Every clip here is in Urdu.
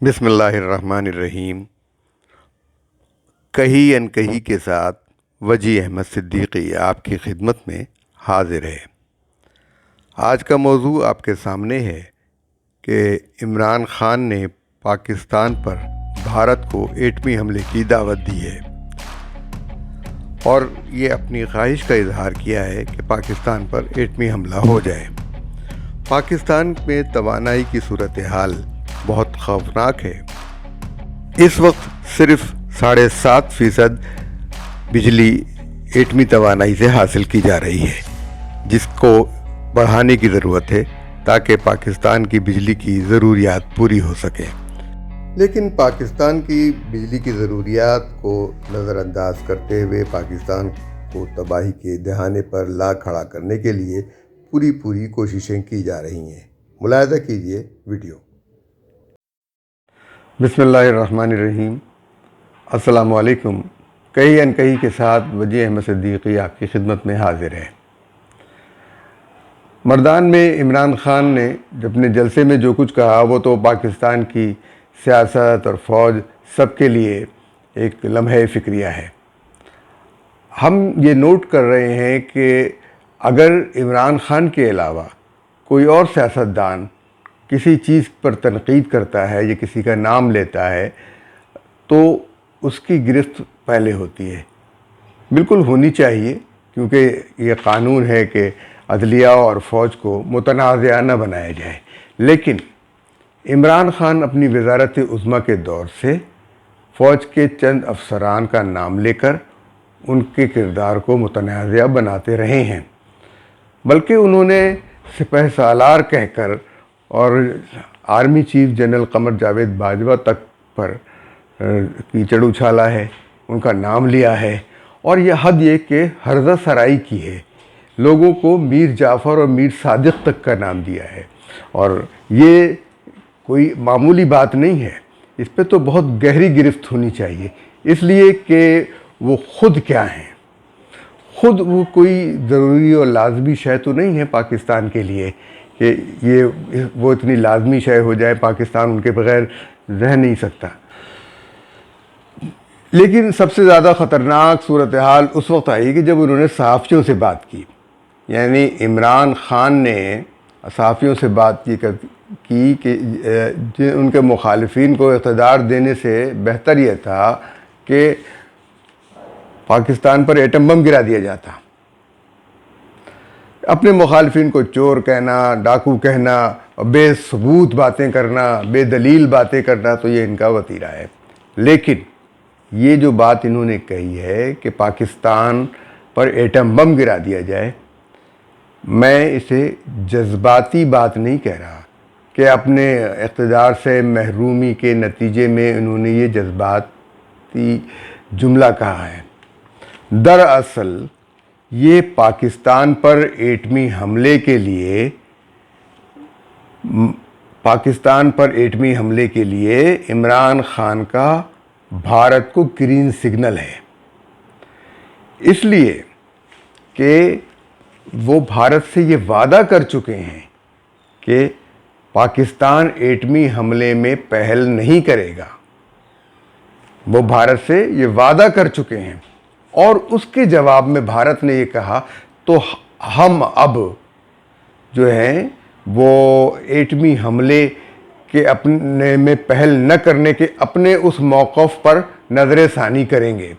بسم اللہ الرحمن الرحیم۔ کہی ان کہی کے ساتھ وجی احمد صدیقی آپ کی خدمت میں حاضر ہے۔ آج کا موضوع آپ کے سامنے ہے کہ عمران خان نے پاکستان پر بھارت کو ایٹمی حملے کی دعوت دی ہے اور یہ اپنی خواہش کا اظہار کیا ہے کہ پاکستان پر ایٹمی حملہ ہو جائے۔ پاکستان میں توانائی کی صورتحال بہت خوفناک ہے۔ اس وقت صرف 7.5% بجلی ایٹمی توانائی سے حاصل کی جا رہی ہے، جس کو بڑھانے کی ضرورت ہے تاکہ پاکستان کی بجلی کی ضروریات پوری ہو سکیں۔ لیکن پاکستان کی بجلی کی ضروریات کو نظر انداز کرتے ہوئے پاکستان کو تباہی کے دہانے پر لا کھڑا کرنے کے لیے پوری کوششیں کی جا رہی ہیں۔ ملاحظہ کیجیے ویڈیو۔ بسم اللہ الرحمن الرحیم۔ السلام علیکم۔ کہی ان کہی کے ساتھ وجی احمد صدیقی آپ کی خدمت میں حاضر ہے۔ مردان میں عمران خان نے اپنے جلسے میں جو کچھ کہا وہ تو پاکستان کی سیاست اور فوج سب کے لیے ایک لمحہ فکریہ ہے۔ ہم یہ نوٹ کر رہے ہیں کہ اگر عمران خان کے علاوہ کوئی اور سیاستدان کسی چیز پر تنقید کرتا ہے یا کسی کا نام لیتا ہے تو اس کی گرفت پہلے ہوتی ہے۔ بالکل ہونی چاہیے، کیونکہ یہ قانون ہے کہ عدلیہ اور فوج کو متنازعہ نہ بنایا جائے۔ لیکن عمران خان اپنی وزارت عظمیٰ کے دور سے فوج کے چند افسران کا نام لے کر ان کے کردار کو متنازعہ بناتے رہے ہیں، بلکہ انہوں نے سپہ سالار کہہ کر اور army chief general Qamar Javed Bajwa تک پر کیچڑ اچھالا ہے، ان کا نام لیا ہے، اور یہ حد یہ کہ ہرزہ سرائی کی ہے، لوگوں کو میر جعفر اور میر صادق تک کا نام دیا ہے۔ اور یہ کوئی معمولی بات نہیں ہے، اس پہ تو بہت گہری گرفت ہونی چاہیے، اس لیے کہ وہ خود کیا ہیں۔ خود وہ کوئی ضروری اور لازمی شے تو نہیں ہے پاکستان کے لیے کہ وہ اتنی لازمی شے ہو جائے، پاکستان ان کے بغیر رہ نہیں سکتا۔ لیکن سب سے زیادہ خطرناک صورتحال اس وقت آئی کہ جب انہوں نے صحافیوں سے بات کی، یعنی عمران خان نے صحافیوں سے بات کی کہ ان کے مخالفین کو اقتدار دینے سے بہتر یہ تھا کہ پاکستان پر ایٹم بم گرا دیا جاتا۔ اپنے مخالفین کو چور کہنا، ڈاکو کہنا، بے ثبوت باتیں کرنا، بے دلیل باتیں کرنا تو یہ ان کا وتیرہ ہے۔ لیکن یہ جو بات انہوں نے کہی ہے کہ پاکستان پر ایٹم بم گرا دیا جائے، میں اسے جذباتی بات نہیں کہہ رہا کہ اپنے اقتدار سے محرومی کے نتیجے میں انہوں نے یہ جذباتی جملہ کہا ہے۔ دراصل یہ پاکستان پر ایٹمی حملے کے لیے عمران خان کا بھارت کو گرین سگنل ہے، اس لیے کہ وہ بھارت سے یہ وعدہ کر چکے ہیں کہ پاکستان ایٹمی حملے میں پہل نہیں کرے گا۔ وہ بھارت سے یہ وعدہ کر چکے ہیں اور اس کے جواب میں بھارت نے یہ کہا تو ہم اب جو ہیں وہ ایٹمی حملے کے اپنے میں پہل نہ کرنے کے اپنے اس موقف پر نظر ثانی کریں گے۔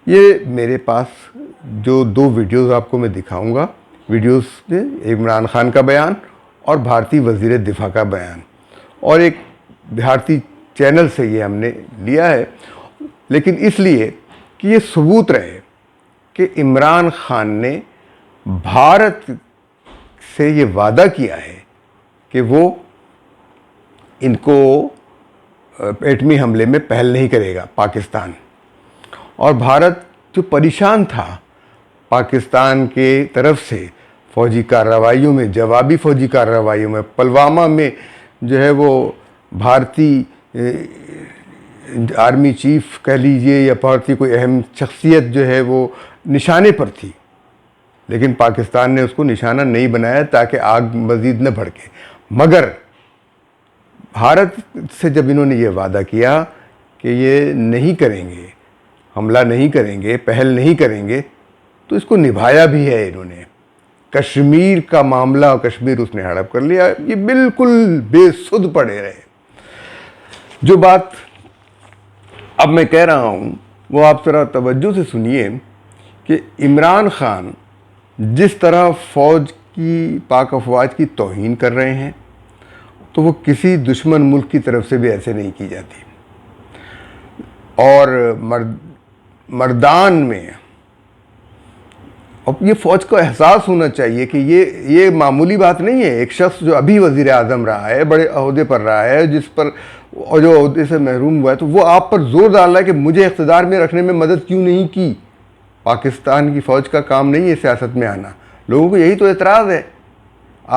یہ میرے پاس جو 2 ویڈیوز آپ کو میں دکھاؤں گا، ویڈیوز میں عمران خان کا بیان اور بھارتی وزیر دفاع کا بیان، اور ایک بھارتی چینل سے یہ ہم نے لیا ہے، لیکن اس لیے کہ یہ ثبوت رہے کہ عمران خان نے بھارت سے یہ وعدہ کیا ہے کہ وہ ان کو ایٹمی حملے میں پہل نہیں کرے گا پاکستان۔ اور بھارت جو پریشان تھا پاکستان کے طرف سے فوجی کارروائیوں میں، جوابی فوجی کارروائیوں میں، پلوامہ میں جو ہے وہ بھارتی آرمی چیف کہہ لیجئے یا بھارتی کوئی اہم شخصیت جو ہے وہ نشانے پر تھی، لیکن پاکستان نے اس کو نشانہ نہیں بنایا تاکہ آگ مزید نہ بھڑکے۔ مگر بھارت سے جب انہوں نے یہ وعدہ کیا کہ یہ نہیں کریں گے، حملہ نہیں کریں گے، پہل نہیں کریں گے، تو اس کو نبھایا بھی ہے انہوں نے۔ کشمیر کا معاملہ، کشمیر اس نے ہڑپ کر لیا، یہ بالکل بے سدھ پڑے رہے۔ جو بات اب میں کہہ رہا ہوں وہ آپ ذرا توجہ سے سنیے کہ عمران خان جس طرح فوج کی، پاک افواج کی توہین کر رہے ہیں، تو وہ کسی دشمن ملک کی طرف سے بھی ایسے نہیں کی جاتی۔ اور مردان میں اب یہ فوج کو احساس ہونا چاہیے کہ یہ معمولی بات نہیں ہے۔ ایک شخص جو ابھی وزیر اعظم رہا ہے، بڑے عہدے پر رہا ہے، جس پر جو عہدے سے محروم ہوا ہے، تو وہ آپ پر زور ڈال رہا ہے کہ مجھے اقتدار میں رکھنے میں مدد کیوں نہیں کی۔ پاکستان کی فوج کا کام نہیں ہے سیاست میں آنا، لوگوں کو یہی تو اعتراض ہے۔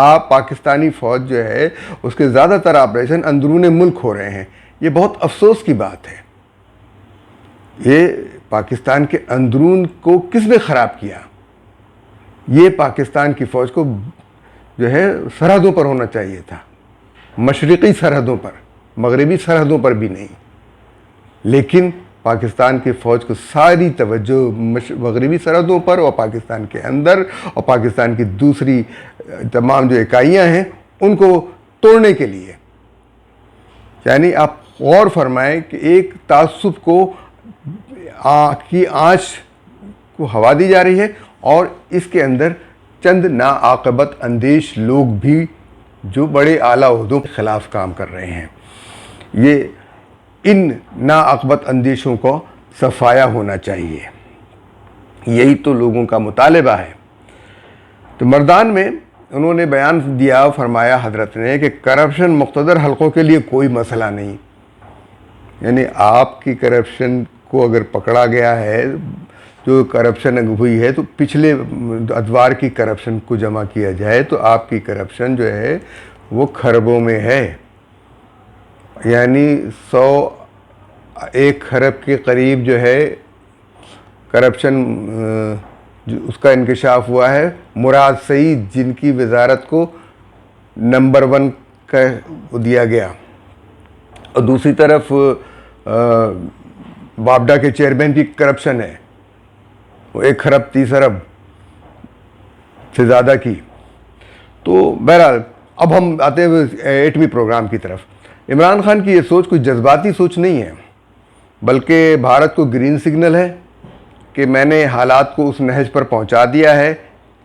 آپ پاکستانی فوج جو ہے اس کے زیادہ تر آپریشن اندرون ملک ہو رہے ہیں، یہ بہت افسوس کی بات ہے۔ یہ پاکستان کے اندرون کو کس نے خراب کیا؟ یہ پاکستان کی فوج کو جو ہے سرحدوں پر ہونا چاہیے تھا، مشرقی سرحدوں پر، مغربی سرحدوں پر بھی نہیں۔ لیکن پاکستان کی فوج کو ساری توجہ مغربی سرحدوں پر اور پاکستان کے اندر اور پاکستان کی دوسری تمام جو اکائیاں ہیں ان کو توڑنے کے لیے۔ یعنی آپ غور فرمائیں کہ ایک تعصب کی آنچ کو ہوا دی جا رہی ہے، اور اس کے اندر چند ناعاقبت اندیش لوگ بھی جو بڑے اعلیٰ عہدوں کے خلاف کام کر رہے ہیں۔ یہ ان ناعاقبت اندیشوں کو صفایا ہونا چاہیے، یہی تو لوگوں کا مطالبہ ہے۔ تو مردان میں انہوں نے بیان دیا، فرمایا حضرت نے کہ کرپشن مقتدر حلقوں کے لیے کوئی مسئلہ نہیں۔ یعنی آپ کی کرپشن کو اگر پکڑا گیا ہے، جو کرپشن ہوئی ہے، تو پچھلے ادوار کی کرپشن کو جمع کیا جائے تو آپ کی کرپشن جو ہے وہ کھربوں میں ہے۔ یعنی 101 کھرب کے قریب جو ہے کرپشن اس کا انکشاف ہوا ہے۔ مراد سعید جن کی وزارت کو نمبر 1 کا دیا گیا، اور دوسری طرف وابڈا کے چیئرمین کی کرپشن ہے، وہ 1 کھرب 30 ارب سے زیادہ کی۔ تو بہرحال اب ہم آتے ہیں ایٹمی پروگرام کی طرف۔ عمران خان کی یہ سوچ کوئی جذباتی سوچ نہیں ہے، بلکہ بھارت کو گرین سگنل ہے کہ میں نے حالات کو اس نہج پر پہنچا دیا ہے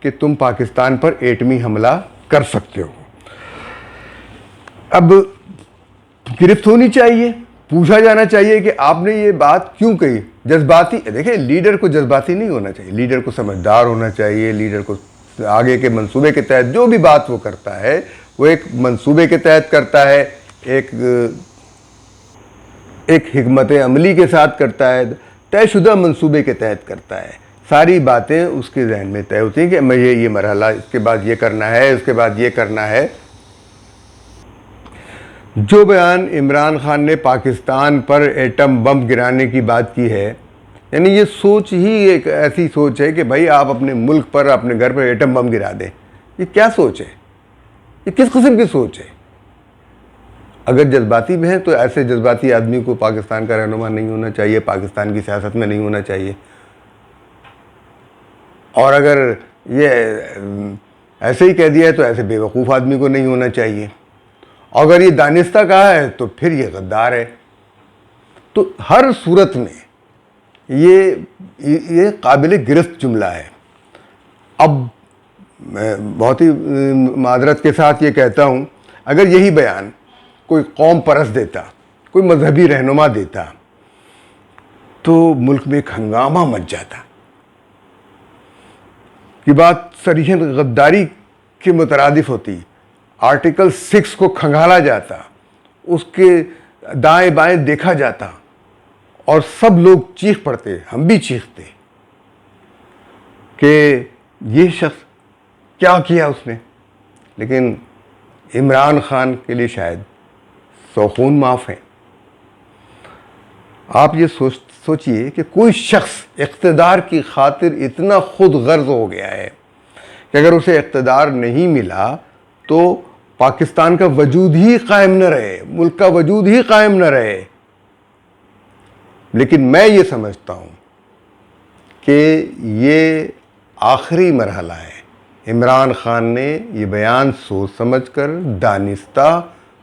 کہ تم پاکستان پر ایٹمی حملہ کر سکتے ہو۔ اب گرفت ہونی چاہیے، پوچھا جانا چاہیے کہ آپ نے یہ بات کیوں کہی۔ جذباتی، دیکھیں لیڈر کو جذباتی نہیں ہونا چاہیے، لیڈر کو سمجھدار ہونا چاہیے۔ لیڈر کو آگے کے منصوبے کے تحت جو بھی بات وہ کرتا ہے وہ ایک منصوبے کے تحت کرتا ہے، ایک حکمت عملی کے ساتھ کرتا ہے، طے شدہ منصوبے کے تحت کرتا ہے۔ ساری باتیں اس کے ذہن میں طے ہوتی ہیں کہ میں یہ مرحلہ، اس کے بعد یہ کرنا ہے، اس کے بعد یہ کرنا ہے۔ جو بیان عمران خان نے پاکستان پر ایٹم بم گرانے کی بات کی ہے، یعنی یہ سوچ ہی ایک ایسی سوچ ہے کہ بھائی آپ اپنے ملک پر، اپنے گھر پر ایٹم بم گرا دیں۔ یہ کیا سوچ ہے؟ یہ کس قسم کی سوچ ہے؟ اگر جذباتی میں ہے تو ایسے جذباتی آدمی کو پاکستان کا رہنما نہیں ہونا چاہیے، پاکستان کی سیاست میں نہیں ہونا چاہیے۔ اور اگر یہ ایسے ہی کہہ دیا ہے تو ایسے بے وقوف آدمی کو نہیں ہونا چاہیے۔ اگر یہ دانستہ کہا ہے تو پھر یہ غدار ہے۔ تو ہر صورت میں یہ قابل گرفت جملہ ہے۔ اب میں بہت ہی معذرت کے ساتھ یہ کہتا ہوں، اگر یہی بیان کوئی قوم پرست دیتا، کوئی مذہبی رہنما دیتا، تو ملک میں ایک ہنگامہ مچ جاتا۔ یہ بات صریحاً غداری کے مترادف ہوتی۔ آرٹیکل 6 کو کھنگالا جاتا، اس کے دائیں بائیں دیکھا جاتا، اور سب لوگ چیخ پڑتے، ہم بھی چیختے کہ یہ شخص کیا کیا اس نے۔ لیکن عمران خان کے لیے شاید 100 خون معاف ہیں۔ آپ یہ سوچئے کہ کوئی شخص اقتدار کی خاطر اتنا خود غرض ہو گیا ہے کہ اگر اسے اقتدار نہیں ملا تو پاکستان کا وجود ہی قائم نہ رہے، ملک کا وجود ہی قائم نہ رہے۔ لیکن میں یہ سمجھتا ہوں کہ یہ آخری مرحلہ ہے۔ عمران خان نے یہ بیان سوچ سمجھ کر دانستہ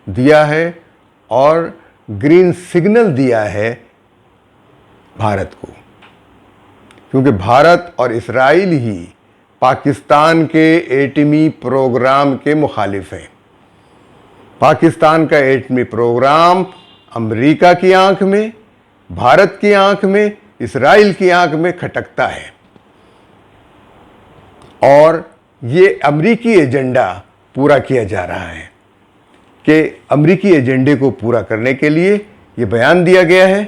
دیا ہے اور گرین سگنل دیا ہے بھارت کو، کیونکہ بھارت اور اسرائیل ہی پاکستان کے ایٹمی پروگرام کے مخالف ہیں۔ پاکستان کا ایٹمی پروگرام امریکہ کی آنکھ میں، بھارت کی آنکھ میں، اسرائیل کی آنکھ میں کھٹکتا ہے، اور یہ امریکی ایجنڈا پورا کیا جا رہا ہے کہ امریکی ایجنڈے کو پورا کرنے کے لیے یہ بیان دیا گیا ہے۔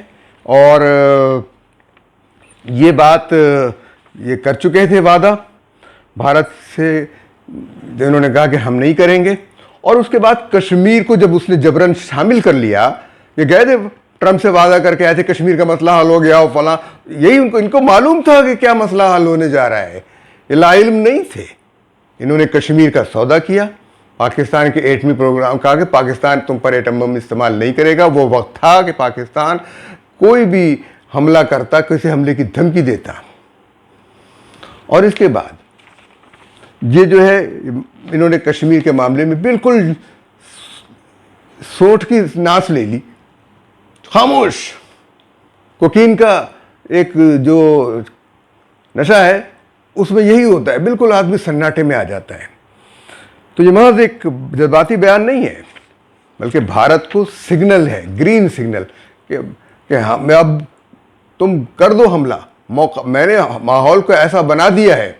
اور یہ بات یہ کر چکے تھے وعدہ بھارت سے، انہوں نے کہا کہ ہم نہیں کریں گے، اور اس کے بعد کشمیر کو جب اس نے جبراً شامل کر لیا، یہ گئے تھے ٹرمپ سے وعدہ کر کے آئے تھے کشمیر کا مسئلہ حل ہو گیا اور فلاں، یہی ان کو معلوم تھا کہ کیا مسئلہ حل ہونے جا رہا ہے، یہ لا علم نہیں تھے۔ انہوں نے کشمیر کا سودا کیا، پاکستان کے ایٹمی پروگرام، کہا کہ پاکستان تم پر ایٹم بم استعمال نہیں کرے گا۔ وہ وقت تھا کہ پاکستان کوئی بھی حملہ کرتا، کسی حملے کی دھمکی دیتا، اور اس کے بعد یہ جو ہے انہوں نے کشمیر کے معاملے میں بالکل سوٹ کی ناس لے لی، خاموش۔ کوکین کا ایک جو نشہ ہے اس میں یہی ہوتا ہے، بالکل آدمی سناٹے میں آ جاتا ہے۔ تو یہ محض ایک جذباتی بیان نہیں ہے، بلکہ بھارت کو سگنل ہے، گرین سگنل، کہ میں اب تم کر دو حملہ، موقع میں نے ماحول کو ایسا بنا دیا ہے۔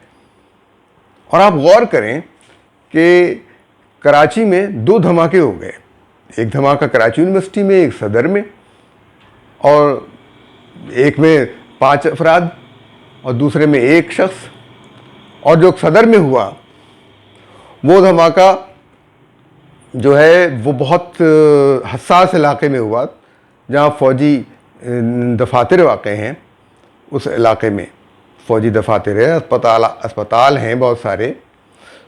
اور آپ غور کریں کہ کراچی میں 2 دھماکے ہو گئے، ایک دھماکہ کراچی یونیورسٹی میں، ایک صدر میں، اور ایک میں 5 افراد اور دوسرے میں 1 شخص۔ اور جو صدر میں ہوا وہ دھماکہ جو ہے وہ بہت حساس علاقے میں ہوا، جہاں فوجی دفاتر واقع ہیں، اس علاقے میں فوجی دفاتر ہیں، اسپتال ہیں بہت سارے،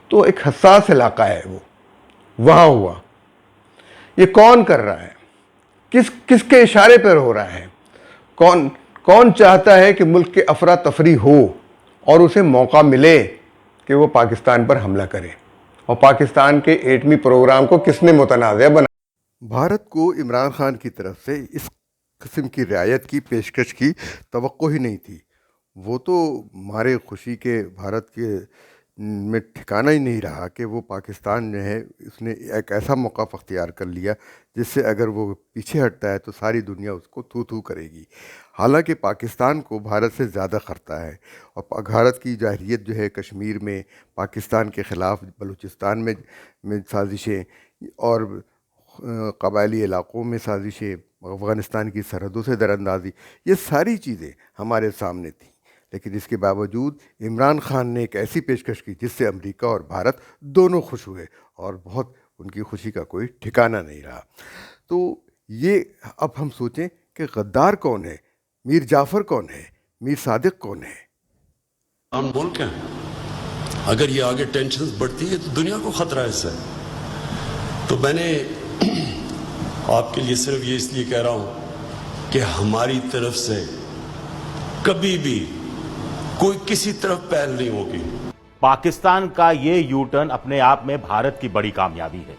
تو ایک حساس علاقہ ہے، وہ وہاں ہوا۔ یہ کون کر رہا ہے؟ کس کے اشارے پر ہو رہا ہے؟ کون چاہتا ہے کہ ملک کے افراتفری ہو اور اسے موقع ملے کہ وہ پاکستان پر حملہ کرے؟ اور پاکستان کے ایٹمی پروگرام کو کس نے متنازع بنا؟ بھارت کو عمران خان کی طرف سے اس قسم کی رعایت کی پیشکش کی توقع ہی نہیں تھی۔ وہ تو مارے خوشی کے بھارت کے میں ٹھکانہ ہی نہیں رہا کہ وہ پاکستان جو ہے اس نے ایک ایسا موقف اختیار کر لیا جس سے اگر وہ پیچھے ہٹتا ہے تو ساری دنیا اس کو تھو تھو کرے گی۔ حالانکہ پاکستان کو بھارت سے زیادہ خطرہ ہے، اور بھارت کی جارحیت جو ہے کشمیر میں، پاکستان کے خلاف بلوچستان میں سازشیں، اور قبائلی علاقوں میں سازشیں، افغانستان کی سرحدوں سے دراندازی، یہ ساری چیزیں ہمارے سامنے تھیں۔ لیکن اس کے باوجود عمران خان نے ایک ایسی پیشکش کی جس سے امریکہ اور بھارت دونوں خوش ہوئے، اور بہت ان کی خوشی کا کوئی ٹھکانہ نہیں رہا۔ تو یہ اب ہم سوچیں کہ غدار کون ہے، میر جعفر کون ہے، میر صادق کون ہے؟ ہم ملک ہیں، اگر یہ آگے ٹینشنز بڑھتی ہے تو دنیا کو خطرہ ہے اس سے۔ تو میں نے آپ کے لیے صرف یہ اس لیے کہہ رہا ہوں کہ ہماری طرف سے کبھی بھی کوئی کسی طرف پہل نہیں ہوگی۔ پاکستان کا یہ یو ٹرن اپنے آپ میں بھارت کی بڑی کامیابی ہے۔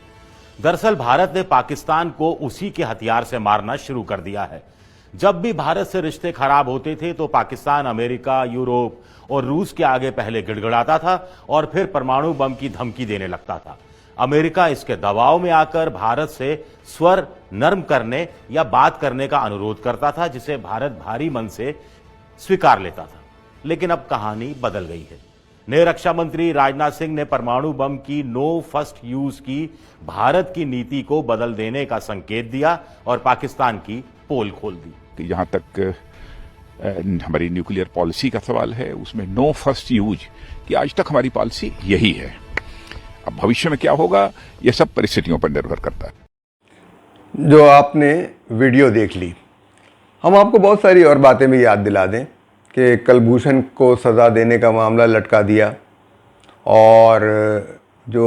دراصل بھارت نے پاکستان کو اسی کے ہتھیار سے مارنا شروع کر دیا ہے۔ جب بھی بھارت سے رشتے خراب ہوتے تھے تو پاکستان امریکہ، یورپ اور روس کے آگے پہلے گڑ گڑاتا تھا اور پھر پرمانو بم کی دھمکی دینے لگتا تھا۔ امریکہ اس کے دباؤ میں آ کر بھارت سے سور نرم کرنے یا بات کرنے کا انورودھ کرتا تھا، جسے بھارت بھاری من سے سویکار لیتا تھا۔ لیکن اب کہانی بدل گئی ہے۔ نئے رکشا منتری راجناتھ سنگھ نے پرمانو بم کی نو فرسٹ یوز کی بھارت کی نیتی کو بدل دینے کا سنکیت دیا اور پاکستان کی پول کھول دی۔ جہاں تک ہماری نیوکلیئر پالیسی کا سوال ہے، اس میں نو فرسٹ یوز کی آج تک ہماری پالیسی یہی ہے۔ اب بھوشیہ میں کیا ہوگا یہ سب پریستھتیوں پر نربھر کرتا ہے۔ جو آپ نے ویڈیو دیکھ لی، ہم آپ کو بہت ساری اور باتیں بھی یاد دلا دیں کہ کلبھوشن کو سزا دینے کا معاملہ لٹکا دیا، اور جو